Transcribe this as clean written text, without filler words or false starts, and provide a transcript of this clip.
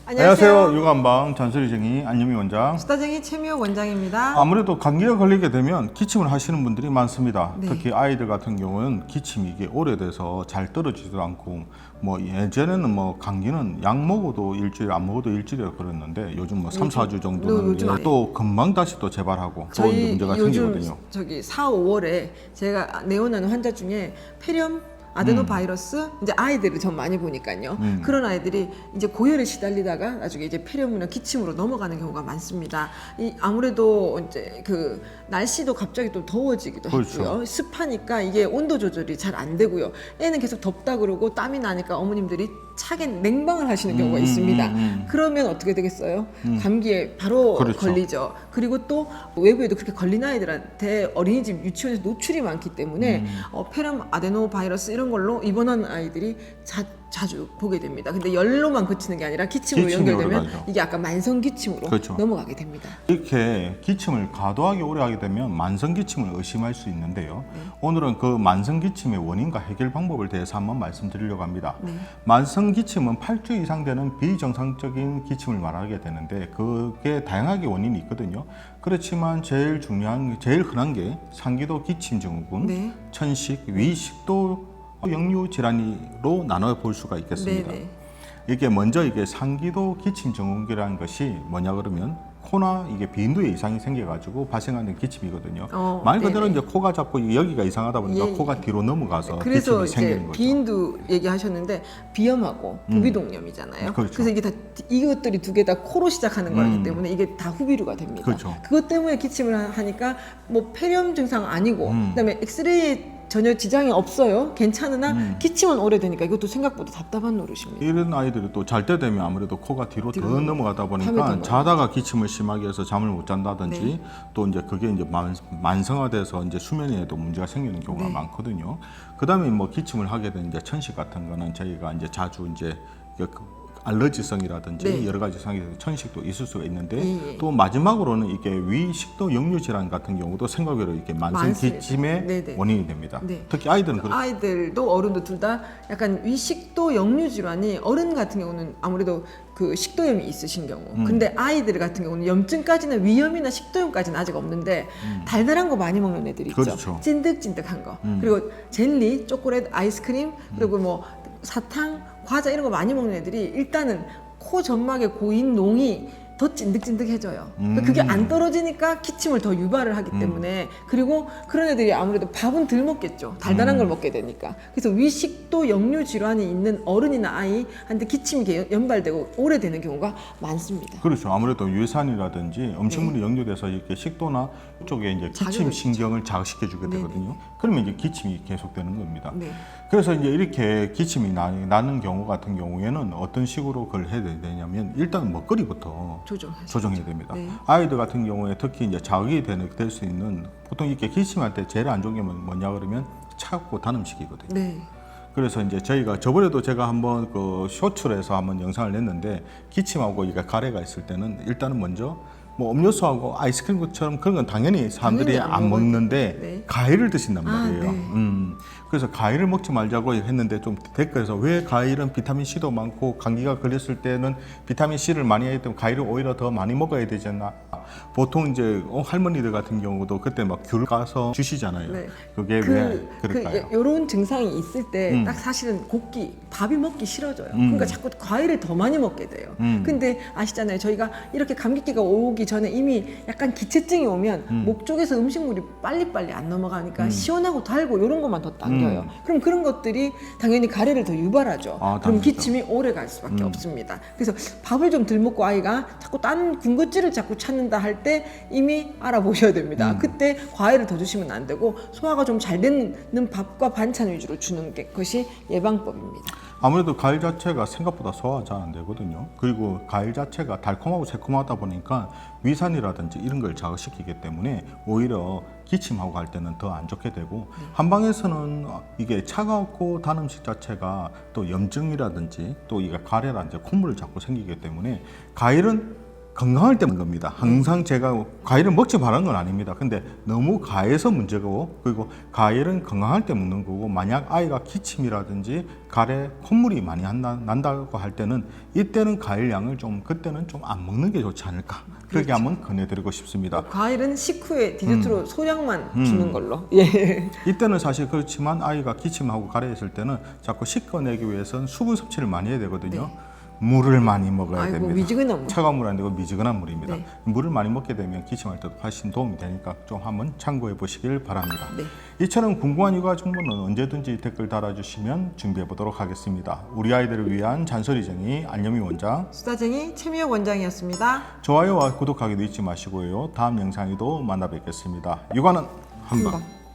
안녕하세요. 육아한방 잔소리쟁이 안유미 원장. 수다쟁이 최미호 원장입니다. 아무래도 감기가 걸리게 되면 기침을 하시는 분들이 많습니다. 네. 특히 아이들 같은 경우는 기침이 이게 오래돼서 잘 떨어지지도 않고, 뭐 예전에는 뭐 감기는 약 먹어도 일주일, 안 먹어도 일주일이라 그랬는데 요즘 뭐 3, 4주 정도는 요즘 또 금방 다시 또 재발하고 또 이제 문제가 요즘 생기거든요. 저기 4, 5월에 제가 내원하는 환자 중에 폐렴 아데노바이러스 이제 아이들을 전 많이 보니까요. 그런 아이들이 이제 고열에 시달리다가 나중에 이제 폐렴이나 기침으로 넘어가는 경우가 많습니다. 이 아무래도 이제 그 날씨도 갑자기 또 더워지기도 그렇죠. 했고요. 습하니까 이게 온도 조절이 잘 안 되고요. 애는 계속 덥다 그러고 땀이 나니까 어머님들이 차게 냉방을 하시는 경우가 있습니다. 그러면 어떻게 되겠어요? 감기에 바로 그렇죠. 걸리죠. 그리고 또 외부에도 그렇게 걸린 아이들한테 어린이집 유치원에서 노출이 많기 때문에 폐렴 아데노바이러스 이런 걸로 입원하는 아이들이 자주 보게 됩니다. 근데 열로만 그치는 게 아니라 기침으로 연결되면 올라가죠. 이게 아까 만성 기침으로 그렇죠. 넘어가게 됩니다. 이렇게 기침을 과도하게 오래 하게 되면 만성 기침을 의심할 수 있는데요. 오늘은 그 만성 기침의 원인과 해결 방법을 대해서 한번 말씀드리려고 합니다. 만성 기침은 8주 이상 되는 비정상적인 기침을 말하게 되는데 그게 다양하게 원인이 있거든요. 그렇지만 제일 흔한 게 상기도 기침 증후군, 네. 천식, 위식도 역류 질환으로 나눠 볼 수가 있겠습니다. 네네. 이게 먼저 이게 상기도 기침 증후군이라는 것이 뭐냐 그러면 코나 이게 비인두에 이상이 생겨가지고 발생하는 기침이거든요. 말 그대로 네네. 이제 코가 자꾸 여기가 이상하다 보니까 예, 코가 뒤로 넘어가서 그래서 기침이 생기는 이제 거죠. 비인두 얘기하셨는데 비염하고 부비동염이잖아요. 그렇죠. 그래서 이게 다 이것들이 두 개 다 코로 시작하는 거기 때문에 이게 다 후비루가 됩니다. 그렇죠. 그것 때문에 기침을 하니까 뭐 폐렴 증상 아니고 그다음에 엑스레이 전혀 지장이 없어요. 괜찮으나 기침은 오래되니까 이것도 생각보다 답답한 노릇입니다. 이런 아이들이 또 잘 때 되면 아무래도 코가 뒤로 더 넘어가다 밤에 보니까 더 자다가 기침을 심하게 해서 잠을 못 잔다든지 네. 또 이제 그게 이제 만성화돼서 이제 수면에도 문제가 생기는 경우가 네. 많거든요. 그다음에 뭐 기침을 하게 된 이제 천식 같은 거는 저희가 이제 자주 이제 알러지성이라든지 네. 여러 가지 상황에서 천식도 있을 수가 있는데 예. 또 마지막으로는 이게 위식도 역류 질환 같은 경우도 생각외로 이렇게 만성 많습니다. 기침의 네네. 원인이 됩니다. 네. 특히 아이들은 그렇죠. 아이들도 어른도 둘 다 약간 위식도 역류 질환이 어른 같은 경우는 아무래도 그 식도염이 있으신 경우 근데 아이들 같은 경우는 염증까지는 위염이나 식도염까지는 아직 없는데 달달한 거 많이 먹는 애들 있죠. 그렇죠. 찐득찐득한 거 그리고 젤리, 초콜릿, 아이스크림 그리고 뭐 사탕, 과자 이런 거 많이 먹는 애들이 일단은 코 점막에 고인 농이 더 찐득찐득해져요. 그게 안 떨어지니까 기침을 더 유발을 하기 때문에 그리고 그런 애들이 아무래도 밥은 덜 먹겠죠. 달달한 걸 먹게 되니까. 그래서 위식도 역류 질환이 있는 어른이나 아이한테 기침이 연발되고 오래되는 경우가 많습니다. 그렇죠. 아무래도 유해산이라든지 음식물이 역류돼서 이렇게 식도나 쪽에 이제 기침 자극을 신경을 자극시켜 주게 네네. 되거든요. 그러면 이제 기침이 계속되는 겁니다. 네. 그래서 이제 이렇게 기침이 나는 경우 같은 경우에는 어떤 식으로 그걸 해야 되냐면 일단 먹거리부터 조정해야 됩니다. 네. 아이들 같은 경우에 특히 이제 자극이 될 수 있는 보통 이렇게 기침할 때 제일 안 좋은 게 뭐냐 그러면 차갑고 단 음식이거든요. 네. 그래서 이제 저희가 저번에도 제가 한번 그 쇼츠를 해서 한번 영상을 냈는데 기침하고 이게 가래가 있을 때는 일단은 먼저 뭐 음료수하고 아이스크림처럼 그런 건 당연히 사람들이 당연히 안 안 먹는데 네. 과일을 드신단 말이에요. 네. 그래서 과일을 먹지 말자고 했는데 좀 댓글에서 왜 과일은 비타민 C도 많고 감기가 걸렸을 때는 비타민 C를 많이 해야 되면 과일을 오히려 더 많이 먹어야 되지 않나. 보통 이제 할머니들 같은 경우도 그때 막 귤 까서 주시잖아요. 네. 그게 왜 그럴까요? 요런 증상이 있을 때 딱 사실은 밥이 먹기 싫어져요. 그러니까 자꾸 과일을 더 많이 먹게 돼요. 근데 아시잖아요. 저희가 이렇게 감기기가 오기 전에 이미 약간 기체증이 오면 목 쪽에서 음식물이 빨리빨리 안 넘어가니까 시원하고 달고 이런 것만 더 당겨요. 그럼 그런 것들이 당연히 가래를 더 유발하죠. 그럼 당연하죠. 기침이 오래 갈 수밖에 없습니다. 그래서 밥을 좀 덜 먹고 아이가 자꾸 딴 군것질을 자꾸 찾는다 할 때 이미 알아보셔야 됩니다. 그때 과일을 더 주시면 안 되고 소화가 좀 잘 되는 밥과 반찬 위주로 주는 것이 예방법입니다. 아무래도 과일 자체가 생각보다 소화가 잘 안 되거든요. 그리고 과일 자체가 달콤하고 새콤하다 보니까 위산이라든지 이런 걸 자극시키기 때문에 오히려 기침하고 할 때는 더 안 좋게 되고 한방에서는 이게 차가웠고 단 음식 자체가 또 염증이라든지 또 이게 가래라든지 콧물을 자꾸 생기기 때문에 과일은 건강할 때 먹는 겁니다. 항상 제가 과일을 먹지 말라는 건 아닙니다. 근데 너무 과해서 문제고, 그리고 과일은 건강할 때 먹는 거고, 만약 아이가 기침이라든지 가래 콧물이 많이 난다고 할 때는 이때는 과일 양을 좀 그때는 좀 안 먹는 게 좋지 않을까. 그렇게 한번 권해드리고 싶습니다. 과일은 식후에 디저트로 소량만 주는 걸로. 예. 이때는 사실 그렇지만 아이가 기침하고 가래했을 때는 자꾸 씻어내기 위해서는 수분 섭취를 많이 해야 되거든요. 물을 많이 먹어야 아이고, 됩니다. 미지근한 물. 차가운 물 아니고 미지근한 물입니다. 네. 물을 많이 먹게 되면 기침할 때도 훨씬 도움이 되니까 좀 한번 참고해 보시길 바랍니다. 네. 이처럼 궁금한 육아 정보는 언제든지 댓글 달아주시면 준비해 보도록 하겠습니다. 우리 아이들을 위한 잔소리쟁이 안녕미 원장, 수다쟁이 최미혁 원장이었습니다. 좋아요와 구독하기도 잊지 마시고요. 다음 영상에도 만나 뵙겠습니다. 육아는 한방.